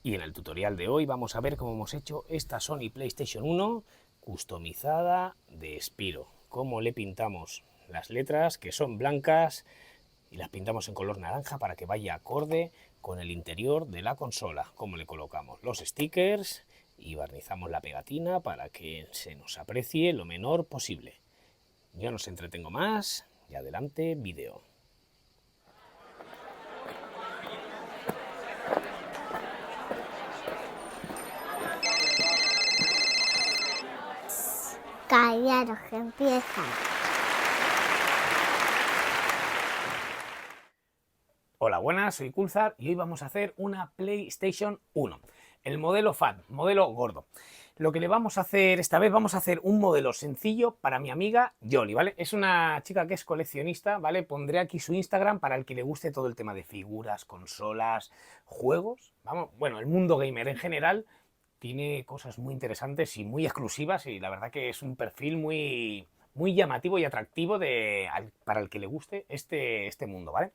Y en el tutorial de hoy vamos a ver cómo hemos hecho esta Sony PlayStation 1 customizada de Spyro. Cómo le pintamos las letras, que son blancas, y las pintamos en color naranja para que vaya acorde con el interior de la consola. Cómo le colocamos los stickers y barnizamos la pegatina para que se nos aprecie lo menor posible. Yo no os entretengo más y adelante vídeo. Callaros, que empieza. Hola, buenas, soy Kulzar y hoy vamos a hacer una PlayStation 1. El modelo FAT, modelo gordo. Lo que le vamos a hacer esta vez, vamos a hacer un modelo sencillo para mi amiga Yoli, ¿vale? Es una chica que es coleccionista, ¿vale? Pondré aquí su Instagram para el que le guste todo el tema de figuras, consolas, juegos. Vamos, bueno, el mundo gamer en general tiene cosas muy interesantes y muy exclusivas y la verdad que es un perfil muy llamativo y atractivo para el que le guste este mundo, ¿vale?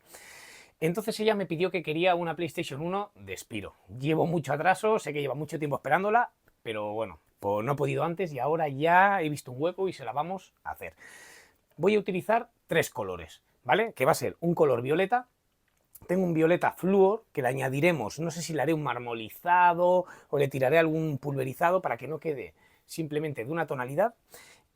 Entonces ella me pidió que quería una PlayStation 1 de Spyro. Llevo mucho atraso, sé que lleva mucho tiempo esperándola, pero bueno, pues no he podido antes y ahora ya he visto un hueco y se la vamos a hacer. Voy a utilizar tres colores, ¿vale? Que va a ser un color violeta. Tengo un violeta flúor que le añadiremos, no sé si le haré un marmolizado o le tiraré algún pulverizado para que no quede simplemente de una tonalidad,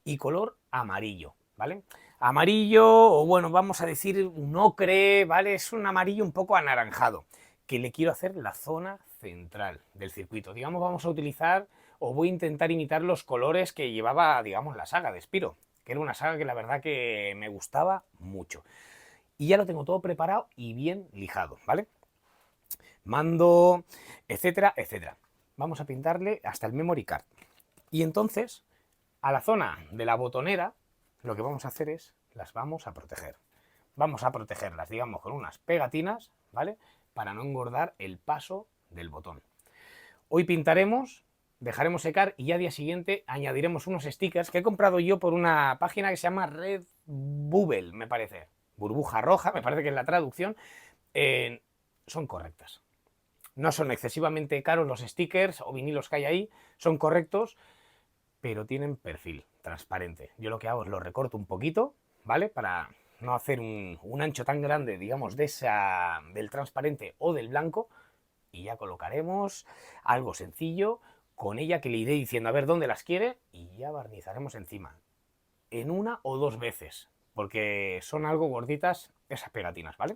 y color amarillo, ¿vale? Amarillo, o bueno, vamos a decir un ocre, ¿vale? Es un amarillo un poco anaranjado, que le quiero hacer la zona central del circuito. Digamos, vamos a utilizar, o voy a intentar imitar los colores que llevaba, digamos, la saga de Spyro, que era una saga que la verdad que me gustaba mucho. Y ya lo tengo todo preparado y bien lijado, ¿vale? Mando, etcétera, etcétera. Vamos a pintarle hasta el memory card. Y entonces, a la zona de la botonera, lo que vamos a hacer es, las vamos a proteger. Vamos a protegerlas, digamos, con unas pegatinas, ¿vale? Para no engordar el paso del botón. Hoy pintaremos, dejaremos secar y ya día siguiente añadiremos unos stickers que he comprado yo por una página que se llama Redbubble, me parece. Burbuja roja, me parece que es la traducción. Son correctas. No son excesivamente caros los stickers o vinilos que hay ahí, son correctos, pero tienen perfil transparente. Yo lo que hago es lo recorto un poquito, ¿vale? Para no hacer un ancho tan grande, digamos, del transparente o del blanco, y ya colocaremos algo sencillo con ella, que le iré diciendo a ver dónde las quiere, y ya barnizaremos encima en una o dos veces, porque son algo gorditas esas pegatinas, ¿vale?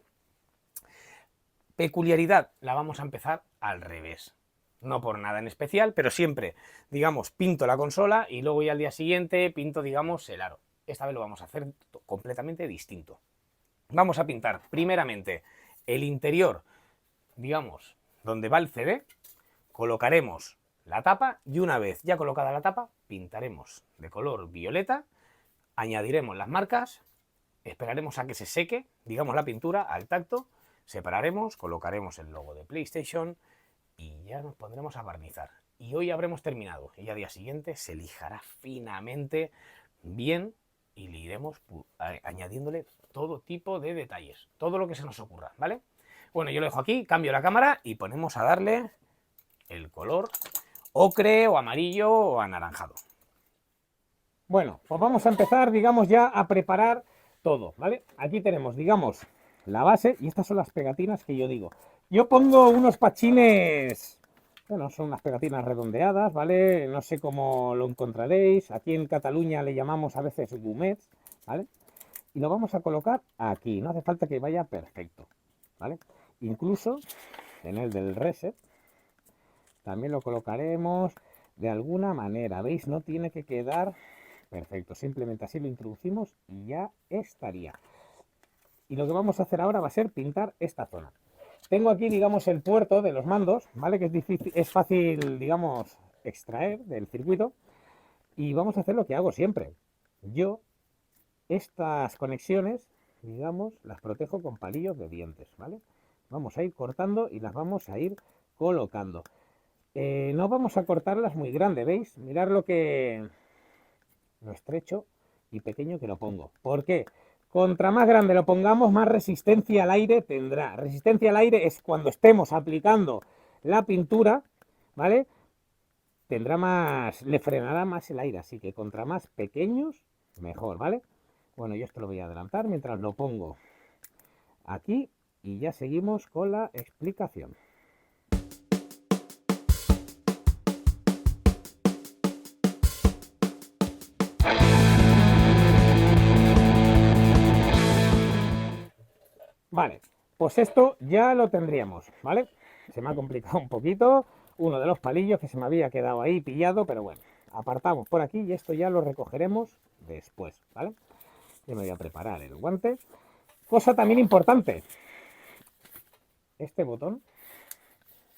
Peculiaridad, la vamos a empezar al revés. No por nada en especial, pero siempre, digamos, pinto la consola y luego ya al día siguiente pinto, digamos, el aro. Esta vez lo vamos a hacer completamente distinto. Vamos a pintar primeramente el interior, digamos, donde va el CD, colocaremos la tapa y una vez ya colocada la tapa, pintaremos de color violeta, añadiremos las marcas, esperaremos a que se seque, digamos, la pintura al tacto, separaremos, colocaremos el logo de PlayStation y ya nos pondremos a barnizar. Y hoy habremos terminado y al día siguiente se lijará finamente bien y le iremos añadiéndole todo tipo de detalles, todo lo que se nos ocurra, ¿vale? Bueno, yo lo dejo aquí, cambio la cámara y ponemos a darle el color ocre o amarillo o anaranjado. Bueno, pues vamos a empezar, digamos, ya a preparar todo, ¿vale? Aquí tenemos, digamos, la base, y estas son las pegatinas que yo digo. Yo pongo unos pachines, bueno, son unas pegatinas redondeadas, ¿vale? No sé cómo lo encontraréis. Aquí en Cataluña le llamamos a veces gumets, ¿vale? Y lo vamos a colocar aquí, no hace falta que vaya perfecto, ¿vale? Incluso en el del reset también lo colocaremos de alguna manera, ¿veis? No tiene que quedar perfecto, simplemente así lo introducimos y ya estaría. Y lo que vamos a hacer ahora va a ser pintar esta zona. Tengo aquí, digamos, el puerto de los mandos, ¿vale? Que es difícil, es fácil, digamos, extraer del circuito. Y vamos a hacer lo que hago siempre. Yo estas conexiones, digamos, las protejo con palillos de dientes, ¿vale? Vamos a ir cortando y las vamos a ir colocando. No vamos a cortarlas muy grande, ¿veis? Mirad lo estrecho y pequeño que lo pongo. ¿Por qué? Contra más grande lo pongamos, más resistencia al aire tendrá. Resistencia al aire es cuando estemos aplicando la pintura, ¿vale? Le frenará más el aire, así que contra más pequeños, mejor, ¿vale? Bueno, yo esto lo voy a adelantar mientras lo pongo aquí y ya seguimos con la explicación. Vale, pues esto ya lo tendríamos, ¿vale? Se me ha complicado un poquito uno de los palillos que se me había quedado ahí pillado, pero bueno, apartamos por aquí y esto ya lo recogeremos después, ¿vale? Yo me voy a preparar el guante. Cosa también importante, este botón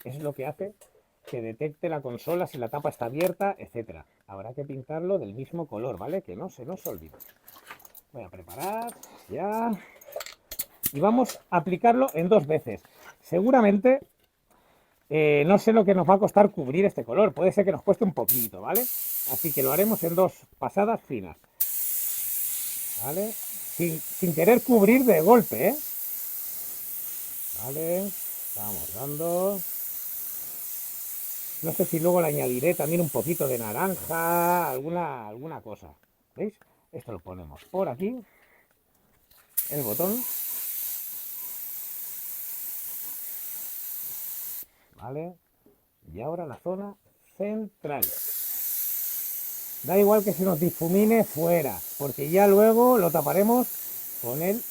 es lo que hace que detecte la consola si la tapa está abierta, etcétera. Habrá que pintarlo del mismo color, ¿vale? Que no se nos olvide. Voy a preparar ya y vamos a aplicarlo en 2 veces. Seguramente no sé lo que nos va a costar cubrir este color, puede ser que nos cueste un poquito, ¿vale? Así que lo haremos en 2 pasadas finas, ¿vale? Sin querer cubrir de golpe, ¿eh? Vale, vamos dando. No sé si luego le añadiré también un poquito de naranja, alguna cosa. ¿Veis? Esto lo ponemos por aquí, el botón. ¿Vale? Y ahora la zona central. Da igual que se nos difumine fuera, porque ya luego lo taparemos con el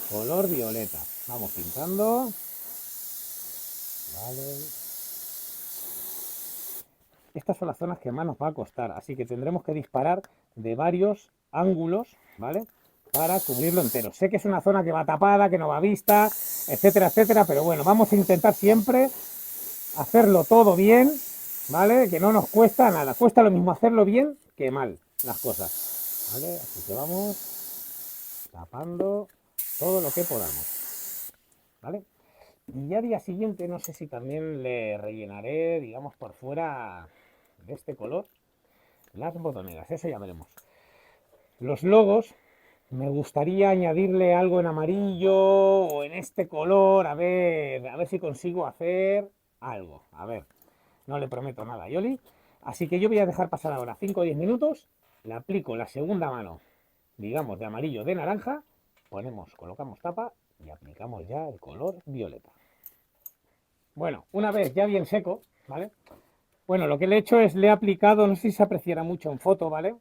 color violeta. Vamos pintando. Vale. Estas son las zonas que más nos va a costar, así que tendremos que disparar de varios ángulos, ¿vale? Para cubrirlo entero. Sé que es una zona que va tapada, que no va vista, etcétera, etcétera, pero bueno, vamos a intentar siempre hacerlo todo bien, ¿vale? Que no nos cuesta nada. Cuesta lo mismo hacerlo bien que mal las cosas, ¿vale? Así que vamos tapando todo lo que podamos, ¿vale? Y ya día siguiente no sé si también le rellenaré, digamos, por fuera de este color las botoneras, eso ya veremos. Los logos me gustaría añadirle algo en amarillo o en este color, a ver si consigo hacer algo. A ver, no le prometo nada a Yoli. Así que yo voy a dejar pasar ahora 5 o 10 minutos, le aplico la segunda mano, digamos, de amarillo de naranja, colocamos tapa y aplicamos ya el color violeta. Bueno, una vez ya bien seco, ¿vale? Bueno, lo que le he hecho es le he aplicado, no sé si se apreciará mucho en foto, ¿vale?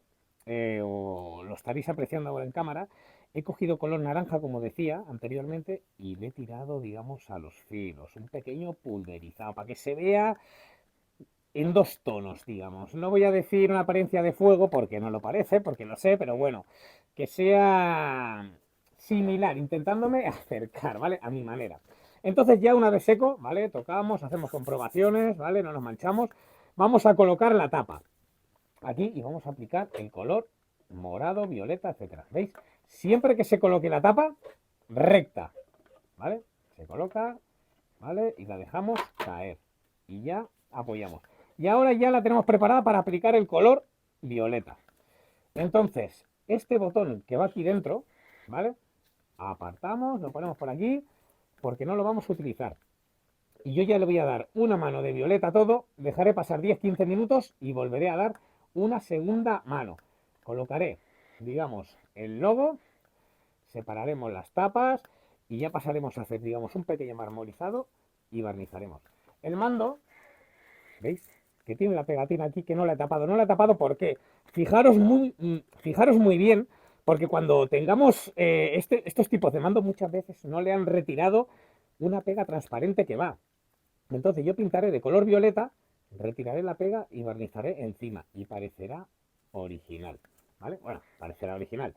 O lo estaréis apreciando ahora en cámara. He cogido color naranja, como decía anteriormente, y le he tirado, digamos, a los filos, un pequeño pulverizado, para que se vea en 2 tonos, digamos. No voy a decir una apariencia de fuego, porque no lo parece, porque lo sé, pero bueno, que sea similar, intentándome acercar, ¿vale? A mi manera. Entonces ya una vez seco, ¿vale? Tocamos, hacemos comprobaciones, ¿vale? No nos manchamos. Vamos a colocar la tapa aquí y vamos a aplicar el color morado, violeta, etcétera. ¿Veis? Siempre que se coloque la tapa, recta, ¿vale? Se coloca, ¿vale? Y la dejamos caer. Y ya apoyamos. Y ahora ya la tenemos preparada para aplicar el color violeta. Entonces, este botón que va aquí dentro, ¿vale? Apartamos, lo ponemos por aquí, porque no lo vamos a utilizar. Y yo ya le voy a dar una mano de violeta a todo, dejaré pasar 10-15 minutos y volveré a dar una segunda mano. Colocaré, digamos, el logo, separaremos las tapas y ya pasaremos a hacer, digamos, un pequeño marmorizado y barnizaremos. El mando, ¿veis? Que tiene la pegatina aquí que no la he tapado. No la he tapado porque fijaros muy bien, porque cuando tengamos estos tipos de mando muchas veces no le han retirado una pega transparente que va. Entonces yo pintaré de color violeta, retiraré la pega y barnizaré encima y parecerá original, ¿vale? Bueno, parecerá original.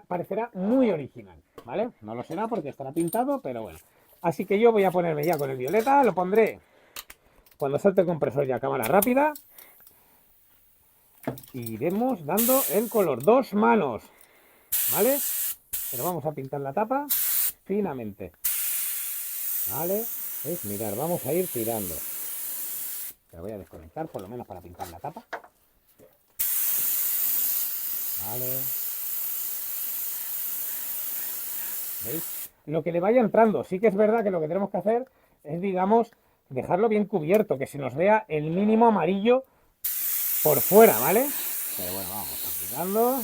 Parecerá muy original, ¿vale? No lo será porque estará pintado, pero bueno. Así que yo voy a ponerme ya con el violeta, lo pondré cuando salte el compresor ya a cámara rápida. Iremos dando el color, 2 manos, ¿vale? Pero vamos a pintar la tapa finamente, ¿vale? ¿Veis? Mirad, vamos a ir tirando. La voy a desconectar por lo menos para pintar la tapa. Vale. ¿Veis? Lo que le vaya entrando. Sí que es verdad que lo que tenemos que hacer es, digamos, dejarlo bien cubierto, que se nos vea el mínimo amarillo por fuera, ¿vale? Pero bueno, vamos aplicando.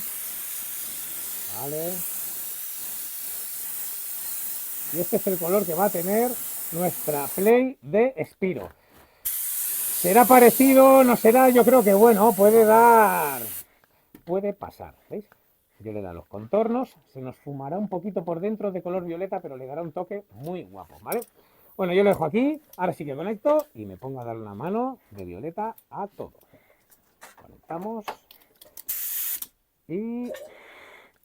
Vale. Y este es el color que va a tener nuestra Play de Spyro. ¿Será parecido? ¿No será? Yo creo que bueno, puede pasar, ¿veis? Yo le da los contornos, se nos fumará un poquito por dentro de color violeta, pero le dará un toque muy guapo, ¿vale? Bueno, yo lo dejo aquí, ahora sí que conecto y me pongo a darle una mano de violeta a todo. Conectamos y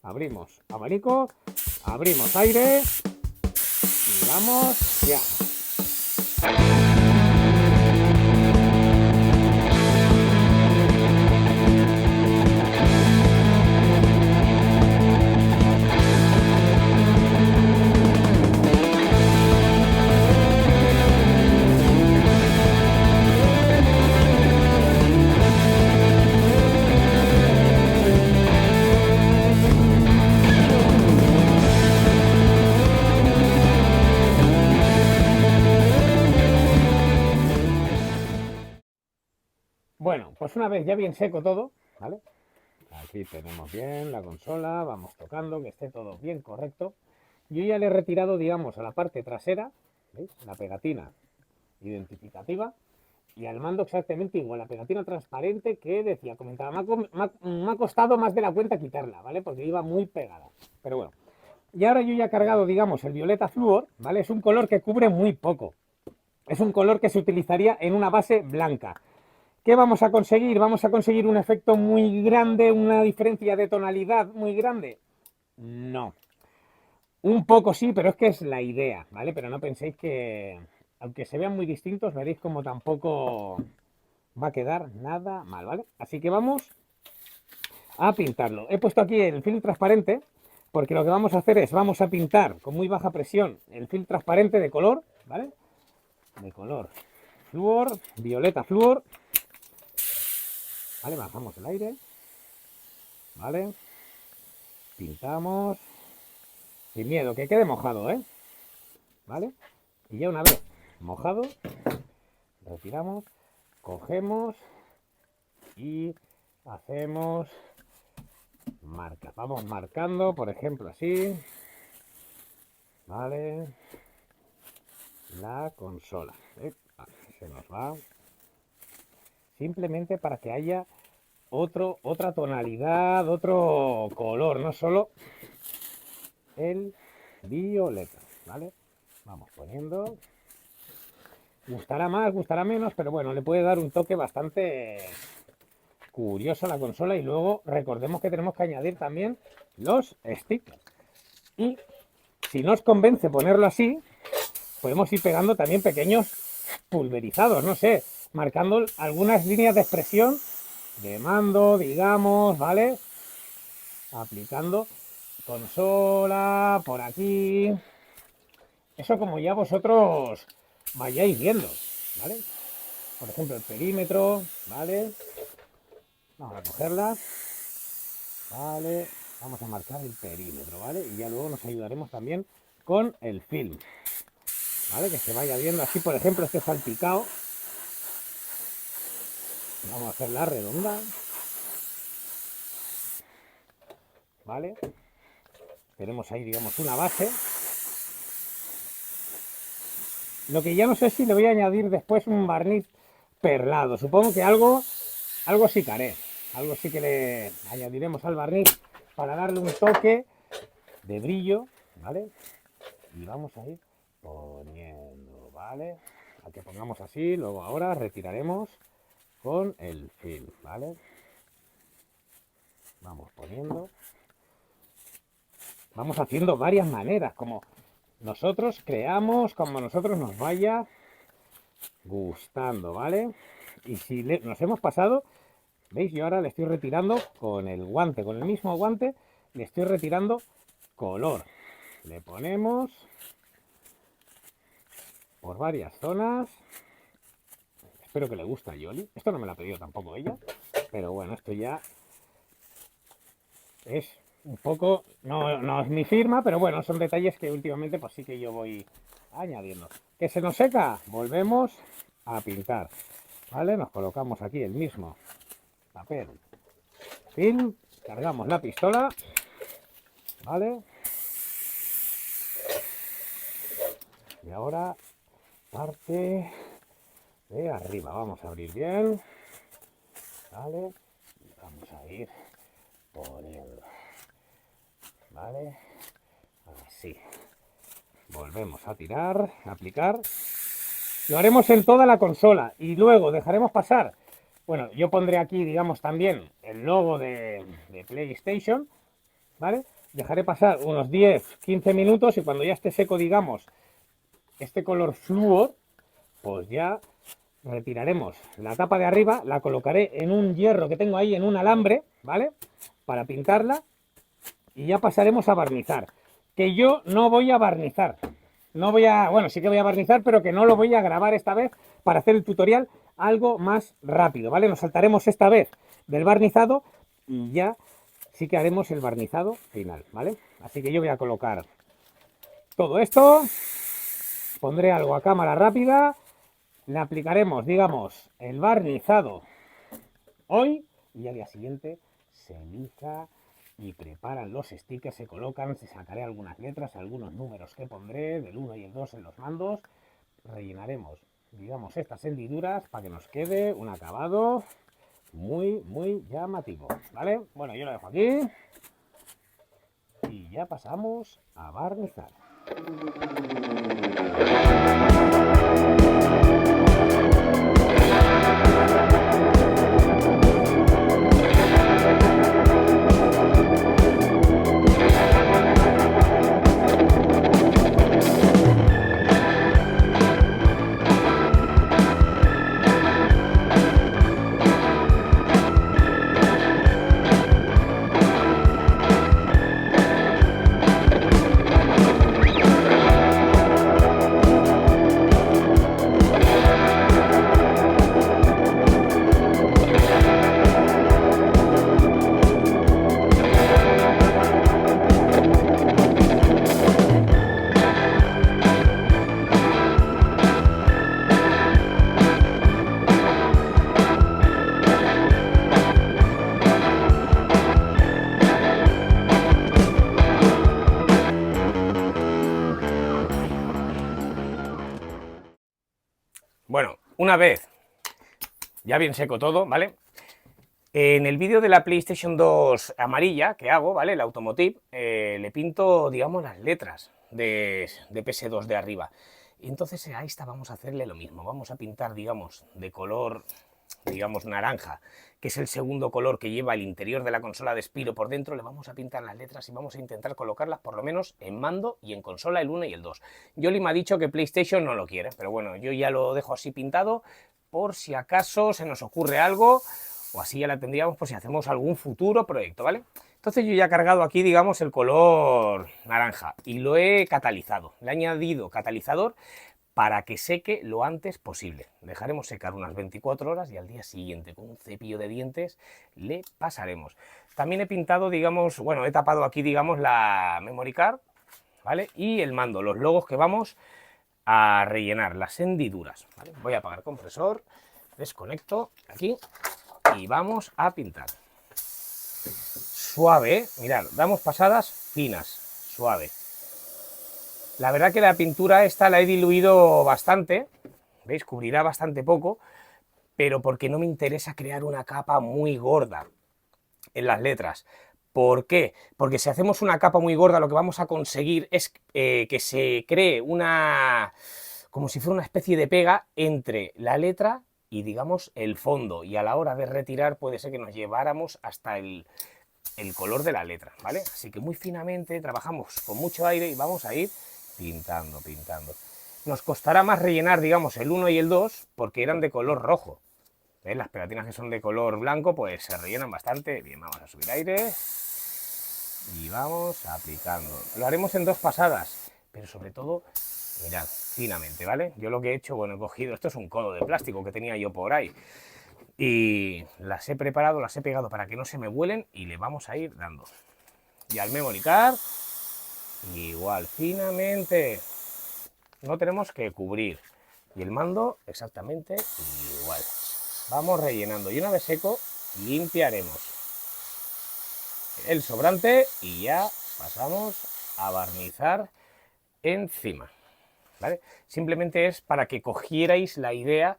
abrimos abanico, abrimos aire y vamos ya. Bueno, pues una vez ya bien seco todo, ¿vale? Aquí tenemos bien la consola, vamos tocando, que esté todo bien correcto. Yo ya le he retirado, digamos, a la parte trasera, ¿veis? La pegatina identificativa y al mando exactamente igual, la pegatina transparente que decía, comentaba, me ha costado más de la cuenta quitarla, ¿vale? Porque iba muy pegada, pero bueno. Y ahora yo ya he cargado, digamos, el violeta flúor, ¿vale? Es un color que cubre muy poco. Es un color que se utilizaría en una base blanca. ¿Qué vamos a conseguir? Vamos a conseguir un efecto muy grande, una diferencia de tonalidad muy grande. No. Un poco sí, pero es que es la idea, ¿vale? Pero no penséis que, aunque se vean muy distintos, veréis como tampoco va a quedar nada mal, ¿vale? Así que vamos a pintarlo. He puesto aquí el film transparente, porque lo que vamos a hacer es, vamos a pintar con muy baja presión el film transparente de color, ¿vale? De color flúor, violeta flúor. Vale, bajamos el aire. Vale. Pintamos. Sin miedo, que quede mojado, ¿eh? ¿Vale? Y ya una vez mojado, retiramos, cogemos y hacemos marcas. Vamos marcando, por ejemplo, así. ¿Vale? La consola. Se nos va. Simplemente para que haya otra tonalidad, otro color, no solo el violeta, ¿vale? Vamos poniendo. Gustará más, gustará menos, pero bueno, le puede dar un toque bastante curioso a la consola. Y luego recordemos que tenemos que añadir también los stickers. Y si nos convence ponerlo así, podemos ir pegando también pequeños pulverizados, no sé, marcando algunas líneas de expresión de mando, digamos, ¿vale? Aplicando consola por aquí. Eso como ya vosotros vayáis viendo, ¿vale? Por ejemplo, el perímetro, ¿vale? Vamos a cogerla, ¿vale? Vamos a marcar el perímetro, ¿vale? Y ya luego nos ayudaremos también con el film, ¿vale? Que se vaya viendo así, por ejemplo, este salpicado. Vamos a hacer la redonda, ¿vale? Tenemos ahí, digamos, una base. Lo que ya no sé si le voy a añadir después un barniz perlado. Supongo que algo sí que haré. Algo sí que le añadiremos al barniz para darle un toque de brillo, ¿vale? Y vamos a ir poniendo, ¿vale? A que pongamos así, luego ahora retiraremos con el film, ¿vale? Vamos poniendo. Vamos haciendo varias maneras, como nosotros creamos, como nosotros nos vaya gustando, ¿vale? Y si nos hemos pasado, ¿veis? Yo ahora le estoy retirando con el guante, con el mismo guante, le estoy retirando color. Le ponemos por varias zonas. Espero que le guste a Yoli. Esto no me lo ha pedido tampoco ella, pero bueno, esto ya es un poco, no es mi firma, pero bueno, son detalles que últimamente pues sí que yo voy añadiendo. ¿Que se nos seca? Volvemos a pintar, ¿vale? Nos colocamos aquí el mismo papel, film, cargamos la pistola, ¿vale? Y ahora parte de arriba, vamos a abrir bien, ¿vale? Y vamos a ir poniendo, ¿vale? Así. Volvemos a tirar, a aplicar. Lo haremos en toda la consola y luego dejaremos pasar. Bueno, yo pondré aquí, digamos, también el logo de PlayStation, ¿vale? Dejaré pasar unos 10-15 minutos y cuando ya esté seco, digamos, este color flúor, pues ya retiraremos la tapa de arriba, la colocaré en un hierro que tengo ahí, en un alambre, ¿vale? Para pintarla y ya pasaremos a barnizar. Que yo no voy a barnizar. No voy a, bueno, sí que voy a barnizar, pero que no lo voy a grabar esta vez para hacer el tutorial algo más rápido, ¿vale? Nos saltaremos esta vez del barnizado y ya sí que haremos el barnizado final, ¿vale? Así que yo voy a colocar todo esto, pondré algo a cámara rápida, le aplicaremos, digamos, el barnizado hoy y al día siguiente se lija y preparan los stickers, se colocan, se sacaré algunas letras, algunos números que pondré del 1 y el 2 en los mandos, rellenaremos, digamos, estas hendiduras para que nos quede un acabado muy llamativo, ¿vale? Bueno, yo lo dejo aquí y ya pasamos a barnizar. Bueno, una vez ya bien seco todo, ¿vale? En el vídeo de la PlayStation 2 amarilla que hago, ¿vale? El Automotive, le pinto, digamos, las letras de PS2 de arriba. Y entonces a esta vamos a hacerle lo mismo. Vamos a pintar, digamos, de color, digamos, naranja, que es el segundo color que lleva el interior de la consola de Spyro por dentro. Le vamos a pintar las letras y vamos a intentar colocarlas por lo menos en mando y en consola el 1 y el 2. Yoli me ha dicho que PlayStation no lo quiere, pero bueno, yo ya lo dejo así pintado por si acaso se nos ocurre algo, o así ya la tendríamos por si hacemos algún futuro proyecto, ¿vale? Entonces yo ya he cargado aquí, digamos, el color naranja y lo he catalizado. Le he añadido catalizador para que seque lo antes posible. Dejaremos secar unas 24 horas y al día siguiente con un cepillo de dientes le pasaremos. También he pintado, digamos, bueno, he tapado aquí, digamos, la memory card, ¿vale? Y el mando, los logos que vamos a rellenar, las hendiduras, ¿vale? Voy a apagar el compresor, desconecto aquí y vamos a pintar. Suave, ¿eh? Mirad, damos pasadas finas, suave. La verdad que la pintura esta la he diluido bastante, ¿veis? Cubrirá bastante poco, pero porque no me interesa crear una capa muy gorda en las letras. ¿Por qué? Porque si hacemos una capa muy gorda, lo que vamos a conseguir es que se cree una, como si fuera una especie de pega entre la letra y, digamos, el fondo. Y a la hora de retirar puede ser que nos lleváramos hasta el color de la letra, ¿vale? Así que muy finamente trabajamos con mucho aire y vamos a ir pintando, pintando. Nos costará más rellenar, digamos, el 1 y el 2 porque eran de color rojo. ¿Ves? Las pegatinas que son de color blanco pues se rellenan bastante. Bien, vamos a subir aire y vamos aplicando. Lo haremos en 2 pasadas, pero sobre todo, mirad, finamente, ¿vale? Yo lo que he hecho, bueno, he cogido, esto es un codo de plástico que tenía yo por ahí y las he preparado, las he pegado para que no se me vuelen y le vamos a ir dando. Y al memory card, igual, finamente. No tenemos que cubrir. Y el mando, exactamente igual. Vamos rellenando. Y una vez seco, limpiaremos el sobrante y ya pasamos a barnizar encima. ¿Vale? Simplemente es para que cogierais la idea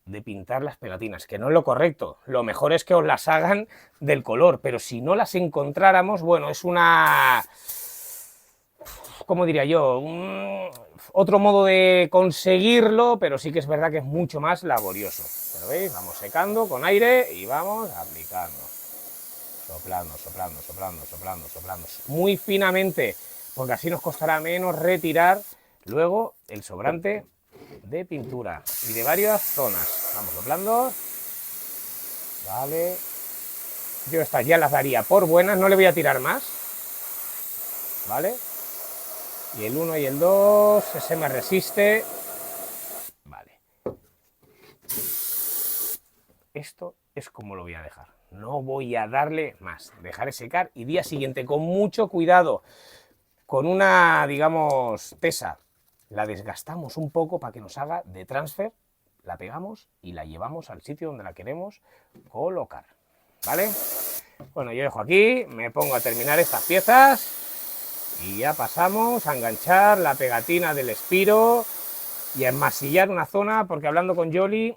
de pintar las pegatinas, que no es lo correcto. Lo mejor es que os las hagan del color, pero si no las encontráramos, bueno, es una... ¿Cómo diría yo? Otro modo de conseguirlo, pero sí que es verdad que es mucho más laborioso. ¿Pero veis? Vamos secando con aire y vamos aplicando. Soplando, soplando, soplando, soplando, soplando. Muy finamente, porque así nos costará menos retirar luego el sobrante de pintura y de varias zonas. Vamos soplando. Vale. Yo estas ya las daría por buenas, no le voy a tirar más. Vale. Y el 1 y el 2, ese me resiste. Vale. Esto es como lo voy a dejar. No voy a darle más. Dejaré secar y día siguiente, con mucho cuidado, con una, digamos, tesa, la desgastamos un poco para que nos haga de transfer, la pegamos y la llevamos al sitio donde la queremos colocar. ¿Vale? Bueno, yo dejo aquí, me pongo a terminar estas piezas. Y ya pasamos a enganchar la pegatina del Spiro y a enmasillar una zona, porque hablando con Jolly,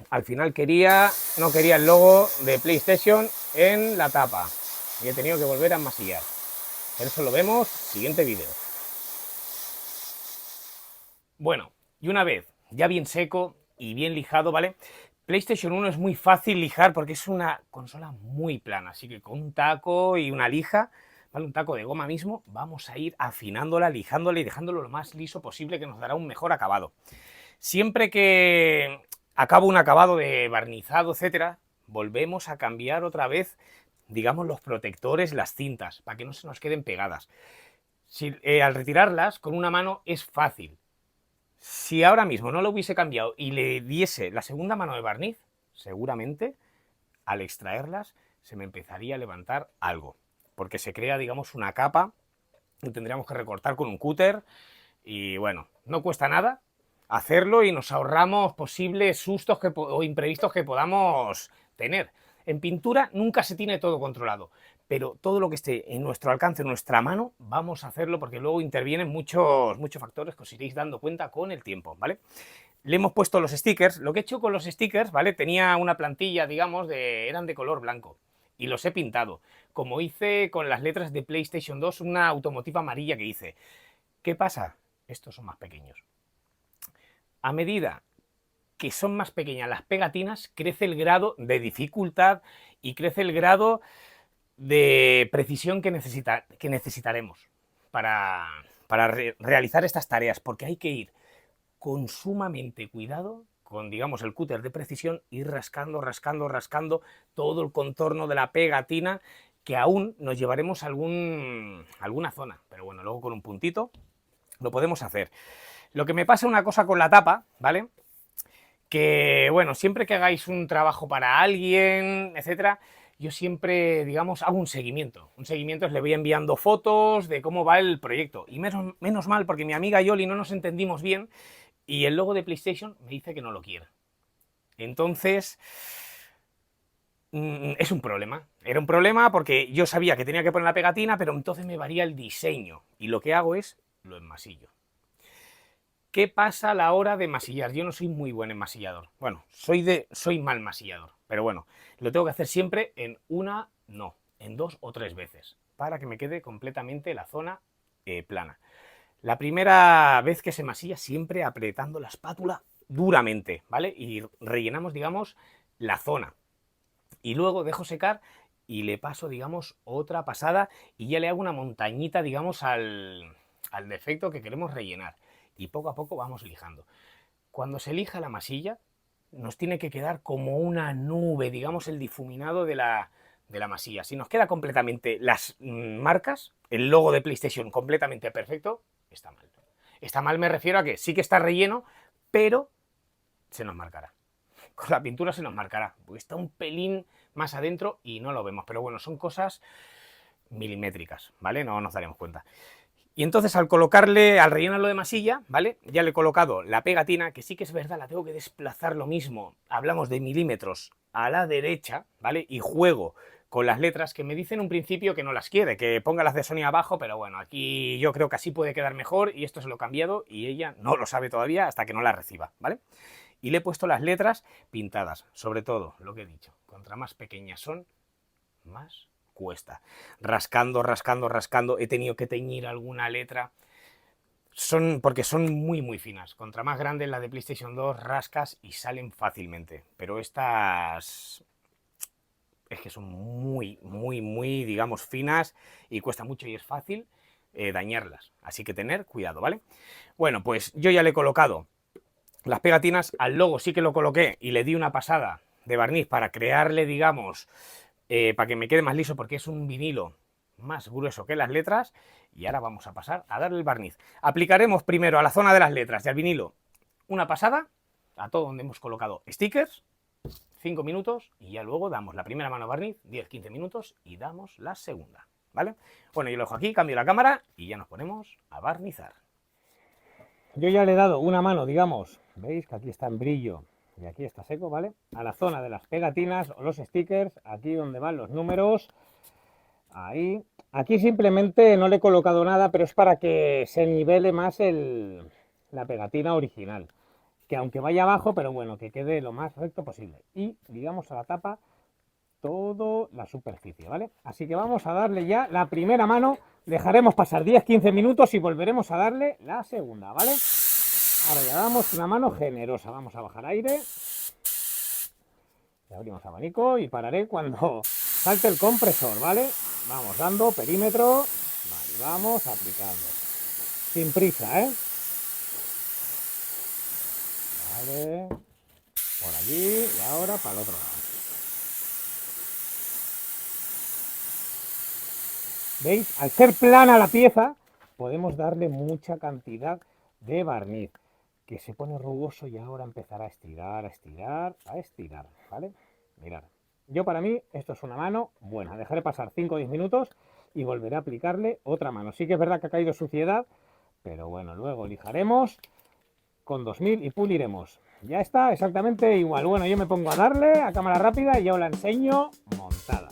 al final no quería el logo de PlayStation en la tapa. Y he tenido que volver a enmasillar. Pero eso lo vemos siguiente vídeo. Bueno, y una vez ya bien seco y bien lijado, ¿vale? PlayStation 1 es muy fácil lijar porque es una consola muy plana, así que con un taco y una lija, ¿vale? Un taco de goma mismo, vamos a ir afinándola, lijándola y dejándolo lo más liso posible, que nos dará un mejor acabado. Siempre que acabo un acabado de barnizado, etcétera, volvemos a cambiar otra vez, digamos, los protectores, las cintas, para que no se nos queden pegadas. Al retirarlas con una mano es fácil. Si ahora mismo no lo hubiese cambiado y le diese la segunda mano de barniz, seguramente al extraerlas se me empezaría a levantar algo, porque se crea, digamos, una capa y tendríamos que recortar con un cúter y bueno, no cuesta nada hacerlo y nos ahorramos posibles sustos o imprevistos que podamos tener. En pintura nunca se tiene todo controlado, pero todo lo que esté en nuestro alcance, en nuestra mano, vamos a hacerlo porque luego intervienen muchos factores que os iréis dando cuenta con el tiempo, ¿vale? Le hemos puesto los stickers. Lo que he hecho con los stickers, ¿vale? Tenía una plantilla, digamos, eran de color blanco y los he pintado. Como hice con las letras de PlayStation 2, una automotiva amarilla que hice. ¿Qué pasa? Estos son más pequeños. A medida que son más pequeñas las pegatinas, crece el grado de dificultad y crece el grado de precisión que necesitaremos para realizar estas tareas, porque hay que ir con sumamente cuidado, con, digamos, el cúter de precisión, ir rascando, rascando, rascando todo el contorno de la pegatina, que aún nos llevaremos alguna zona, pero bueno, luego con un puntito lo podemos hacer. Lo que me pasa una cosa con la tapa, ¿vale? Que, bueno, siempre que hagáis un trabajo para alguien, etcétera, yo siempre, digamos, hago un seguimiento. Un seguimiento es le voy enviando fotos de cómo va el proyecto. Y menos mal, porque mi amiga Yoli no nos entendimos bien y el logo de PlayStation me dice que no lo quiere. Entonces, es un problema. Era un problema porque yo sabía que tenía que poner la pegatina, pero entonces me varía el diseño. Y lo que hago es lo enmasillo. ¿Qué pasa a la hora de masillar? Yo no soy muy buen enmasillador. Bueno, soy mal masillador, pero bueno, lo tengo que hacer siempre en en 2 o 3 veces, para que me quede completamente la zona plana. La primera vez que se masilla, siempre apretando la espátula duramente, ¿vale? Y rellenamos, digamos, la zona. Y luego dejo secar y le paso, digamos, otra pasada y ya le hago una montañita, digamos, al defecto que queremos rellenar. Y poco a poco vamos lijando. Cuando se lija la masilla, nos tiene que quedar como una nube, digamos, el difuminado de la masilla. Si nos queda completamente las marcas, el logo de PlayStation completamente perfecto, está mal. Está mal, me refiero a que sí que está relleno, pero se nos marcará. Con la pintura se nos marcará, porque está un pelín más adentro y no lo vemos. Pero bueno, son cosas milimétricas, ¿vale? No nos daremos cuenta. Y entonces al colocarle, al rellenarlo de masilla, ¿vale? Ya le he colocado la pegatina, que sí que es verdad, la tengo que desplazar lo mismo, hablamos de milímetros a la derecha, ¿vale? Y juego con las letras que me dice en un principio que no las quiere, que ponga las de Sony abajo, pero bueno, aquí yo creo que así puede quedar mejor y esto se lo he cambiado y ella no lo sabe todavía hasta que no la reciba, ¿vale? Y le he puesto las letras pintadas, sobre todo, lo que he dicho, contra más pequeñas son, más cuesta. Rascando, rascando, rascando, he tenido que teñir alguna letra, porque son muy muy finas. Contra más grandes la de PlayStation 2 rascas y salen fácilmente, pero estas es que son muy muy muy, digamos, finas y cuesta mucho y es fácil dañarlas, así que tener cuidado, ¿vale? Bueno, pues yo ya le he colocado las pegatinas, al logo sí que lo coloqué y le di una pasada de barniz para crearle, digamos, para que me quede más liso, porque es un vinilo más grueso que las letras. Y ahora vamos a pasar a darle el barniz. Aplicaremos primero a la zona de las letras y al vinilo una pasada, a todo donde hemos colocado stickers, 5 minutos, y ya luego damos la primera mano de barniz, 10-15 minutos, y damos la segunda, ¿vale? Bueno, yo lo dejo aquí, cambio la cámara y ya nos ponemos a barnizar. Yo ya le he dado una mano, digamos, veis que aquí está en brillo y aquí está seco, ¿vale? A la zona de las pegatinas o los stickers, aquí donde van los números, ahí. Aquí simplemente no le he colocado nada, pero es para que se nivele más la pegatina original. Que aunque vaya abajo, pero bueno, que quede lo más recto posible. Y, digamos, a la tapa toda la superficie, ¿vale? Así que vamos a darle ya la primera mano, dejaremos pasar 10-15 minutos y volveremos a darle la segunda, ¿vale? Ahora ya damos una mano generosa, vamos a bajar aire, y abrimos abanico y pararé cuando salte el compresor, ¿vale? Vamos dando perímetro, vale, vamos aplicando, sin prisa, ¿eh? Vale, por allí y ahora para el otro lado. ¿Veis? Al ser plana la pieza, podemos darle mucha cantidad de barniz, que se pone rugoso y ahora empezará a estirar, a estirar, a estirar, ¿vale? Mirad, yo para mí esto es una mano buena. Dejaré pasar 5 o 10 minutos y volveré a aplicarle otra mano. Sí que es verdad que ha caído suciedad, pero bueno, luego lijaremos con 2000 y puliremos. Ya está exactamente igual. Bueno, yo me pongo a darle a cámara rápida y ya os la enseño montada.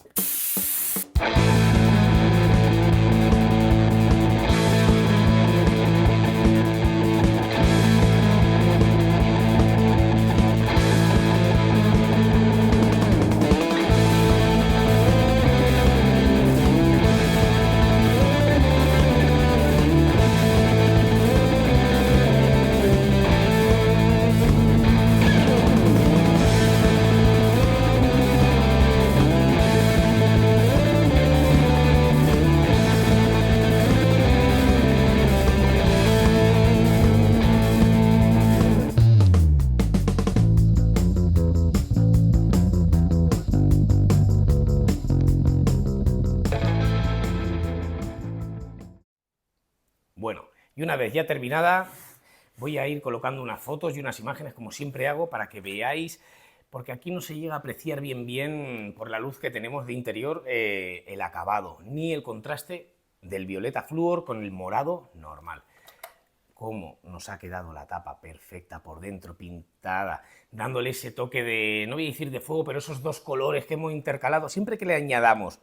Bueno, y una vez ya terminada, voy a ir colocando unas fotos y unas imágenes, como siempre hago, para que veáis, porque aquí no se llega a apreciar bien por la luz que tenemos de interior el acabado, ni el contraste del violeta flúor con el morado normal. Cómo nos ha quedado la tapa perfecta por dentro, pintada, dándole ese toque de, no voy a decir de fuego, pero esos dos colores que hemos intercalado, siempre que le añadamos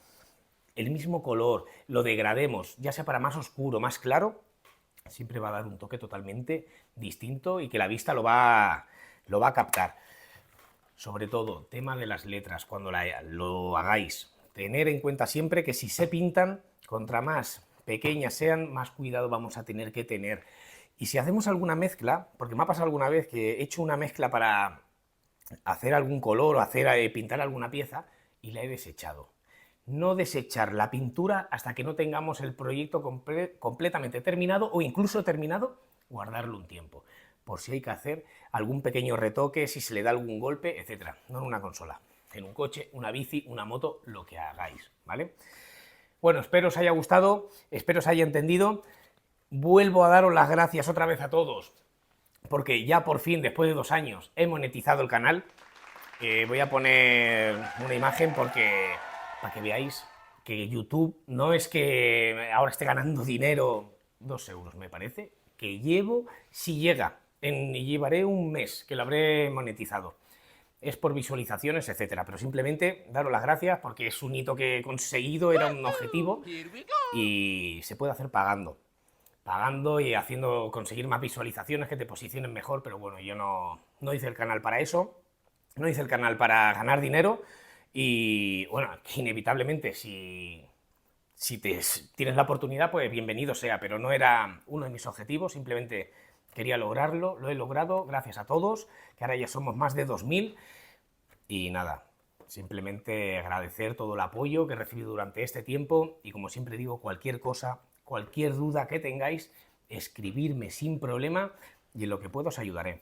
el mismo color, lo degrademos, ya sea para más oscuro, más claro, siempre va a dar un toque totalmente distinto y que la vista lo va a captar. Sobre todo, tema de las letras, cuando lo hagáis, tener en cuenta siempre que si se pintan, contra más pequeñas sean, más cuidado vamos a tener que tener. Y si hacemos alguna mezcla, porque me ha pasado alguna vez que he hecho una mezcla para hacer algún color o pintar alguna pieza y la he desechado. No desechar la pintura hasta que no tengamos el proyecto completamente terminado o incluso terminado, guardarlo un tiempo, por si hay que hacer algún pequeño retoque, si se le da algún golpe, etc. No en una consola, en un coche, una bici, una moto, lo que hagáis, ¿vale? Bueno, espero os haya gustado, espero os haya entendido. Vuelvo a daros las gracias otra vez a todos, porque ya por fin, después de 2 años, he monetizado el canal. Voy a poner una imagen para que veáis que YouTube no es que ahora esté ganando dinero, 2 euros me parece, que llevo, si llega, llevaré un mes que lo habré monetizado. Es por visualizaciones, etcétera, pero simplemente daros las gracias porque es un hito que he conseguido, era un objetivo y se puede hacer pagando y haciendo conseguir más visualizaciones que te posicionen mejor, pero bueno, yo no hice el canal para eso, no hice el canal para ganar dinero y bueno, inevitablemente si tienes la oportunidad, pues bienvenido sea, pero no era uno de mis objetivos, simplemente quería lograrlo, lo he logrado, gracias a todos, que ahora ya somos más de 2000 y nada, simplemente agradecer todo el apoyo que he recibido durante este tiempo y como siempre digo, cualquier cosa, cualquier duda que tengáis, escribirme sin problema y en lo que puedo os ayudaré.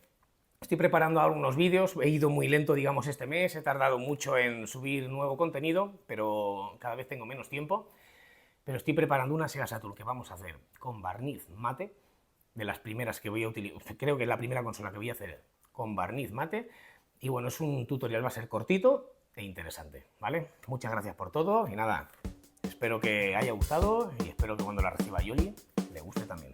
Estoy preparando algunos vídeos, he ido muy lento, digamos, este mes, he tardado mucho en subir nuevo contenido, pero cada vez tengo menos tiempo. Pero estoy preparando una Sega Saturn que vamos a hacer con barniz mate, de las primeras que voy a utilizar, creo que es la primera consola que voy a hacer con barniz mate, y bueno, es un tutorial, va a ser cortito e interesante, ¿vale? Muchas gracias por todo, y nada, espero que haya gustado, y espero que cuando la reciba Yoli le guste también.